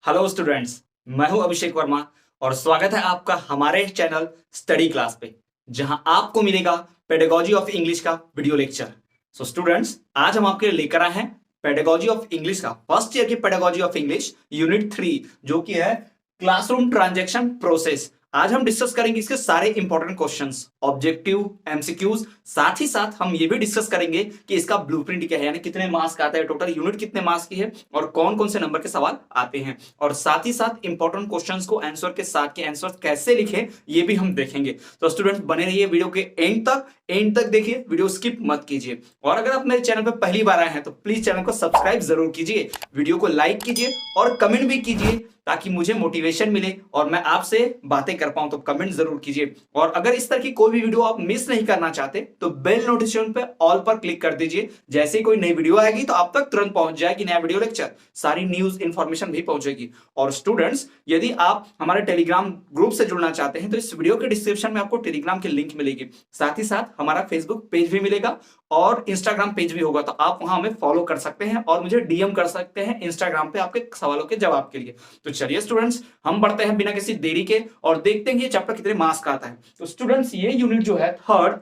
Hello students, मैं हूं अभिषेक वर्मा और स्वागत है आपका हमारे चैनल स्टडी क्लास पे, जहां आपको मिलेगा पेडागोजी ऑफ इंग्लिश का वीडियो लेक्चर। सो स्टूडेंट्स, आज हम आपके लिए लेकर आए हैं पेडागोजी ऑफ इंग्लिश का फर्स्ट ईयर की पेडागोजी ऑफ इंग्लिश यूनिट 3, जो कि है क्लासरूम ट्रांजैक्शन प्रोसेस। आज हम डिस्कस करेंगे इसके सारे इंपॉर्टेंट क्वेश्चंस, ऑब्जेक्टिव, एमसीक्यूज। साथ ही साथ हम ये भी डिस्कस करेंगे कि इसका ब्लूप्रिंट क्या है, यानी कितने मार्क्स का आता है, टोटल यूनिट कितने मार्क्स की है और कौन कौन से नंबर के सवाल आते हैं। और साथ ही साथ इंपॉर्टेंट क्वेश्चंस को आंसर के साथ के आंसर कैसे लिखें ये भी हम देखेंगे। तो स्टूडेंट्स बने रहिए वीडियो के एंड तक देखिए, वीडियो स्किप मत कीजिए। और अगर आप मेरे चैनल पर पहली बार आए हैं तो प्लीज चैनल को सब्सक्राइब जरूर कीजिए, वीडियो को लाइक कीजिए और कमेंट भी कीजिए ताकि मुझे मोटिवेशन मिले और मैं आपसे बातें कर पाऊं। तो कमेंट जरूर कीजिए। और अगर इस तरह की कोई भी वीडियो आप मिस नहीं करना चाहते तो बेल नोटिफिकेशन पे ऑल पर क्लिक कर दीजिए। जैसे ही कोई नई वीडियो आएगी तो आप तक तुरंत पहुंच जाएगी नया वीडियो लेक्चर, सारी न्यूज इंफॉर्मेशन भी पहुंचेगी। और स्टूडेंट्स, यदि आप हमारे टेलीग्राम ग्रुप से जुड़ना चाहते हैं तो इस वीडियो के डिस्क्रिप्शन में आपको टेलीग्राम की लिंक मिलेगी। साथ ही साथ हमारा फेसबुक पेज भी मिलेगा और इंस्टाग्राम पेज भी होगा, तो आप वहां हमें फॉलो कर सकते हैं और मुझे डीएम कर सकते हैं इंस्टाग्राम पे आपके सवालों के जवाब के लिए। तो चलिए स्टूडेंट्स, हम बढ़ते हैं बिना किसी देरी के और देखते हैं ये चैप्टर कितने मार्क्स का आता है। तो स्टूडेंट्स, ये यूनिट जो है थर्ड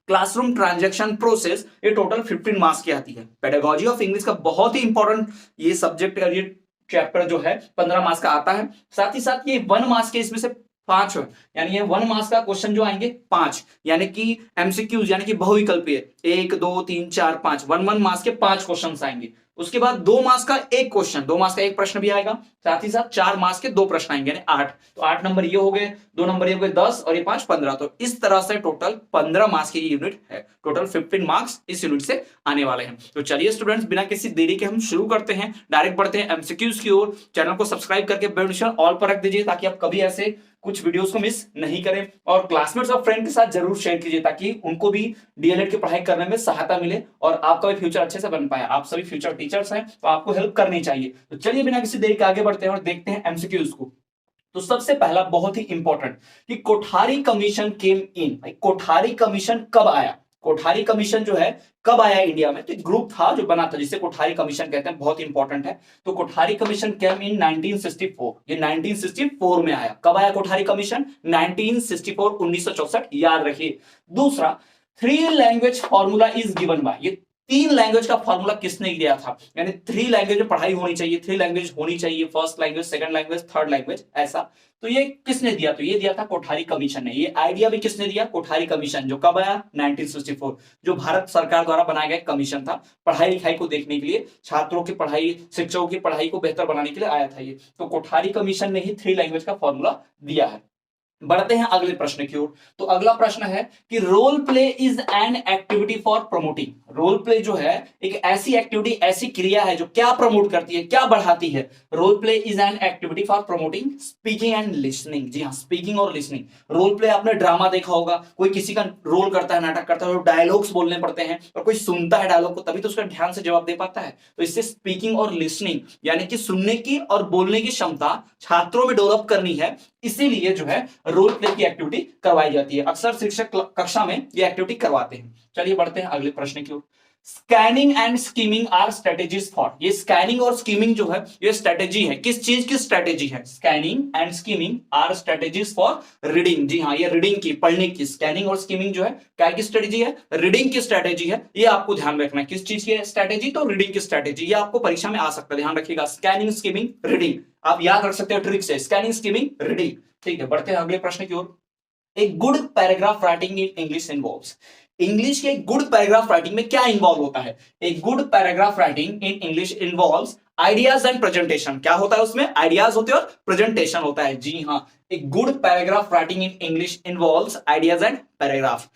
क्लासरूम ट्रांजैक्शन प्रोसेस, ये टोटल 15 मार्क्स की आती है। पेडागोजी ऑफ इंग्लिश का बहुत ही इंपॉर्टेंट ये सब्जेक्ट, ये चैप्टर जो है 15 मार्क्स का आता है। साथ ही साथ ये 1 मार्क्स के इसमें से 5 है, यानी ये 1 मार्क्स का क्वेश्चन जो आएंगे 5, यानी कि एमसीक्यूज यानी कि बहुविकल्पीय 1 2 3 4 5, 1 मार्क्स के 5 क्वेश्चन आएंगे। उसके बाद 2 मार्क्स का एक क्वेश्चन, 2 मार्क्स का एक प्रश्न भी आएगा। साथ ही साथ 4 मार्क्स के 2 प्रश्न आएंगे, यानी 8। तो 8 नंबर ये हो गए, 2 नंबर ये हो गए 10 और ये 5 15। तो इस तरह से टोटल 15 मार्क्स की यूनिट है। टोटल 15 मार्क्स इस यूनिट से आने वाले हैं। तो चलिए स्टूडेंट्स, बिना किसी देरी के हम शुरू करते हैं, डायरेक्ट बढ़ते हैं एमसीक्यूज की ओर। चैनल को सब्सक्राइब करके बेल नोटिफिकेशन ऑल पर रख दीजिए ताकि आप कभी ऐसे कुछ वीडियोस को मिस नहीं करें। और क्लासमेट्स और फ्रेंड के साथ जरूर शेयर कीजिए ताकि उनको भी डीएलएड की पढ़ाई करने में सहायता मिले और आपका भी फ्यूचर अच्छे से बन पाए। आप सभी फ्यूचर टीचर्स हैं तो आपको हेल्प करनी चाहिए। तो चलिए बिना किसी देरी के आगे बढ़ते हैं और देखते हैं एमसीक्यूज को। तो सबसे पहला बहुत ही इंपॉर्टेंट कि कोठारी कमीशन केम इन। कोठारी कमीशन कब आया? कोठारी कमीशन जो है कब आया इंडिया में? तो एक ग्रुप था जो बना था जिसे कोठारी कमीशन कहते हैं, बहुत इंपॉर्टेंट है। तो कोठारी कमीशन केम इन 1964, ये 1964 में आया। कब आया कोठारी कमीशन? 1964, 1964, याद रखिए। दूसरा, 3 language formula is given by, ये 3 लैंग्वेज का फॉर्मूला किसने दिया था? यानी 3 लैंग्वेज में पढ़ाई होनी चाहिए, 3 लैंग्वेज होनी चाहिए, first language, second language, third language, ऐसा। तो ये किसने दिया? तो ये दिया था कोठारी कमीशन ने। ये आइडिया भी किसने दिया? कोठारी कमीशन, जो कब आया? 1964, जो भारत सरकार द्वारा बनाया गया कमीशन था, पढ़ाई लिखाई को देखने के लिए, छात्रों की पढ़ाई, शिक्षकों की पढ़ाई को बेहतर बनाने के लिए आया था ये। तो कोठारी कमीशन ने ही 3 लैंग्वेज का फॉर्मूला दिया है। बढ़ते हैं अगले प्रश्न की ओर। तो अगला प्रश्न है कि role play is an activity for promoting. Role play जो है एक ऐसी एक्टिविटी, ऐसी क्रिया है जो क्या प्रमोट करती है, क्या बढ़ाती है? Role play is an activity for promoting speaking and listening. जी हाँ, स्पीकिंग और लिसनिंग। रोल प्ले आपने ड्रामा देखा होगा, कोई किसी का रोल करता है, नाटक करता है, डायलॉग्स बोलने पड़ते हैं और कोई सुनता है डायलॉग को, तभी तो उसका ध्यान से जवाब दे पाता है। तो इससे स्पीकिंग और लिसनिंग यानी कि सुनने की और बोलने की क्षमता छात्रों में डेवलप करनी है, इसीलिए जो है रोल प्ले की एक्टिविटी करवाई जाती है। अक्सर शिक्षक कक्षा में ये एक्टिविटी करवाते हैं। चलिए बढ़ते हैं अगले प्रश्न की ओर। Scanning and skimming are strategies for. ये स्कैनिंग और स्कीमिंग जो है ये स्ट्रेटेजी है, किस चीज की स्ट्रेटेजी है? Scanning and skimming are strategies for reading. जी हाँ, ये रीडिंग की, पढ़ने की। स्कैनिंग और स्कीमिंग जो है क्या की स्ट्रेटेजी है? रीडिंग की स्ट्रेटेजी है। ये आपको ध्यान रखना है, किस चीज की स्ट्रेटेजी? तो रीडिंग की स्ट्रेटेजी। ये आपको परीक्षा में आ सकता है, ध्यान रखिएगा। स्कैनिंग, स्कीमिंग, रीडिंग, आप याद रख सकते हो ट्रिक से, स्कैनिंग, स्कीमिंग, रीडिंग। ठीक है, बढ़ते हैं अगले प्रश्न की ओर। A good paragraph writing in English involves. English के गुड पैराग्राफ राइटिंग में क्या इन्वॉल्व होता है? A good paragraph writing in English involves ideas and presentation. क्या होता है उसमें? आइडियाज होते हैं और प्रेजेंटेशन होता है। जी हाँ, ए good paragraph writing in English involves ideas and paragraph.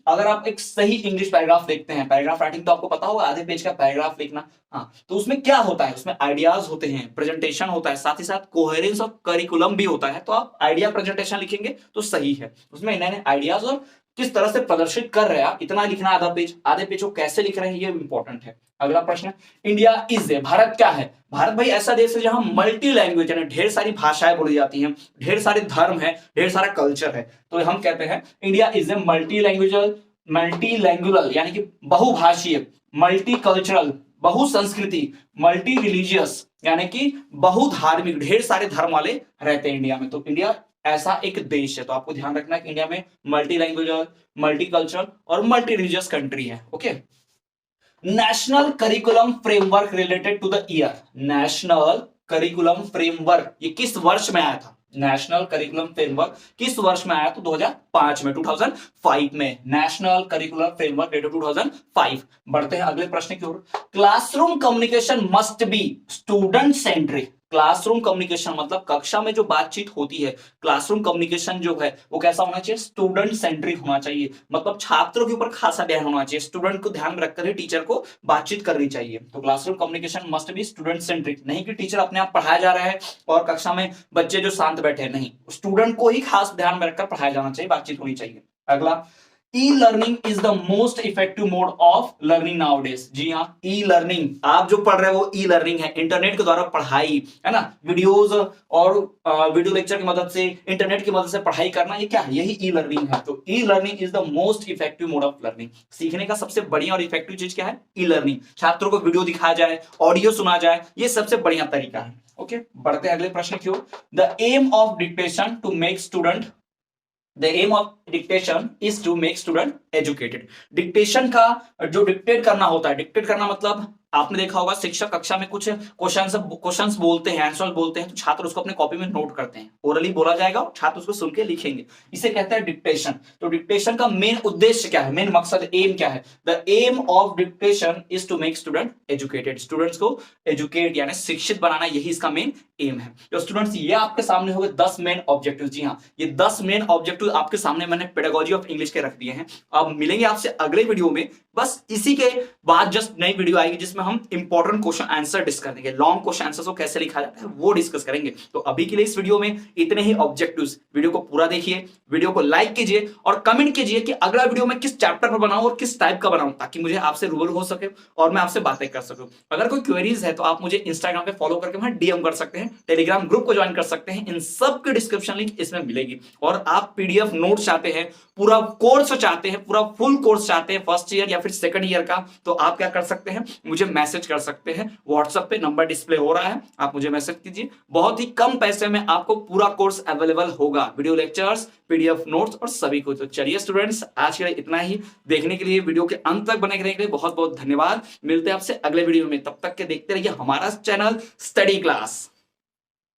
अगर आप एक सही इंग्लिश पैराग्राफ देखते हैं, पैराग्राफ राइटिंग तो आपको पता होगा, आधे पेज का पैराग्राफ लिखना। हाँ, तो उसमें क्या होता है? उसमें आइडियाज होते हैं, प्रेजेंटेशन होता है, साथ ही साथ कोहेरेंस और करिकुलम भी होता है। तो आप आइडिया प्रेजेंटेशन लिखेंगे तो सही है। उसमें नए नए आइडियाज और किस तरह से प्रदर्शित कर रहे हैं आप, इतना लिखना आधा पेज, आधे पेज को कैसे लिख रहे हैं ये इंपॉर्टेंट है। अगला प्रश्न, इंडिया इज ए, भारत क्या है? भारत भाई ऐसा देश है जहां मल्टी लैंग्वेज यानी ढेर सारी भाषाएं बोली जाती हैं, ढेर सारे धर्म है, ढेर सारा कल्चर है। तो हम कहते हैं इंडिया इज ए मल्टी लैंग्वेजल यानी कि बहुभाषीय, मल्टी कल्चरल, बहुसंस्कृति, मल्टी रिलीजियस, यानी कि बहुधार्मिक, ढेर सारे धर्म वाले रहते हैं इंडिया में। तो इंडिया ऐसा एक देश है, तो आपको ध्यान रखना है कि इंडिया में मल्टी लैंग्वेज, मल्टी कल्चरल और मल्टी रिलीजियस कंट्री है। Okay. National curriculum framework related to the year, national curriculum framework ये किस वर्ष में आया था? नेशनल करिकुलम फ्रेमवर्क किस वर्ष में आया? तो 2005 में, 2005 में नेशनल करिकुलम फ्रेमवर्क डेटेड 2005। बढ़ते हैं अगले प्रश्न की ओर। Classroom communication must be student centric. Classroom communication मतलब कक्षा में जो बातचीत होती है, क्लासरूम कम्युनिकेशन जो है वो कैसा होना चाहिए? स्टूडेंट सेंट्रिक होना चाहिए। मतलब छात्रों के ऊपर खासा ध्यान होना चाहिए, स्टूडेंट को ध्यान में रखकर ही टीचर को बातचीत करनी चाहिए। तो classroom communication must be student centric, नहीं कि टीचर अपने आप पढ़ाया जा रहा है और कक्षा में बच्चे जो शांत बैठे हैं, नहीं, स्टूडेंट को ही खास ध्यान में रखकर पढ़ाया जाना चाहिए, बातचीत होनी चाहिए। अगला, e learning is the most effective mode of learning nowadays. जी हाँ, ई लर्निंग, आप जो पढ़ रहे हो वो ई लर्निंग है, इंटरनेट के द्वारा पढ़ाई है ना, वीडियोस और वीडियो लेक्चर की मदद से, इंटरनेट की मदद से पढ़ाई करना, ये क्या है? यही ई लर्निंग है। तो ई learning is the most effective mode of learning. सीखने का सबसे बढ़िया और इफेक्टिव चीज क्या है? E learning. छात्रों को वीडियो दिखाया जाए, ऑडियो सुना जाए, ये सबसे बढ़िया तरीका है। ओके, बढ़ते हैं अगले प्रश्न की ओर। The aim of dictation to make student, The aim of dictation is to make student educated. Dictation का जो डिक्टेट करना होता है, डिक्टेट करना मतलब आपने देखा होगा शिक्षक कक्षा में कुछ क्वेश्चंस बोलते हैं, आंसर बोलते हैं, तो छात्र उसको अपने कॉपी में नोट करते हैं, ओरली बोला जाएगा, छात्र उसको सुन के लिखेंगे, इसे कहते हैं डिक्टेशन। तो डिक्टेशन का मेन उद्देश्य क्या है, मेन मकसद, एम क्या है? The aim of dictation is to make student educated. Students को एजुकेट यानी शिक्षित बनाना, यही इसका मेन एम है। तो स्टूडेंट्स, ये आपके सामने हो गए 10 मेन ऑब्जेक्टिव। जी हाँ, ये 10 मेन ऑब्जेक्टिव आपके सामने मैंने पेडागोजी ऑफ इंग्लिश के रख दिए हैं। अब मिलेंगे आपसे अगले वीडियो में, बस इसी के बाद जस्ट नई वीडियो आएगी जिसमें हम इंपॉर्टेंट क्वेश्चन आंसर डिस्कस करेंगे, लॉन्ग क्वेश्चन आंसर को कैसे लिखा जाता है वो डिस्कस करेंगे। तो अभी के लिए इस वीडियो में इतने ही ऑब्जेक्टिव्स। वीडियो को पूरा देखिए, वीडियो को लाइक कीजिए और कमेंट कीजिए कि अगला वीडियो मैं किस चैप्टर पर बनाऊं और किस टाइप का बनाऊं, ताकि मुझे आपसे रूबरू हो सके और मैं आपसे बातें कर सकूं। अगर कोई क्वेरीज है तो आप मुझे इंस्टाग्राम पे फॉलो करके वहां डीएम कर सकते हैं, टेलीग्राम ग्रुप को ज्वाइन कर सकते हैं, इन सब की डिस्क्रिप्शन लिंक इसमें मिलेगी। और आप पीडीएफ नोट चाहते हैं, पूरा कोर्स चाहते हैं, पूरा फुल कोर्स चाहते हैं फर्स्ट ईयर या फिर सेकंड ईयर का, तो आप क्या कर सकते हैं, मुझे मैसेज कर सकते हैं व्हाट्सएप पे, नंबर डिस्प्ले हो रहा है, आप मुझे मैसेज कीजिए। बहुत ही कम पैसे में आपको पूरा कोर्स अवेलेबल होगा, वीडियो लेक्चर्स, पीडीएफ नोट्स और सभी कुछ। तो चलिए स्टूडेंट्स, आज के लिए इतना ही। देखने के लिए, वीडियो के अंत तक बने रहने के लिए बहुत बहुत धन्यवाद। मिलते हैं आपसे अगले वीडियो में, तब तक के देखते रहिए हमारा चैनल स्टडी क्लास।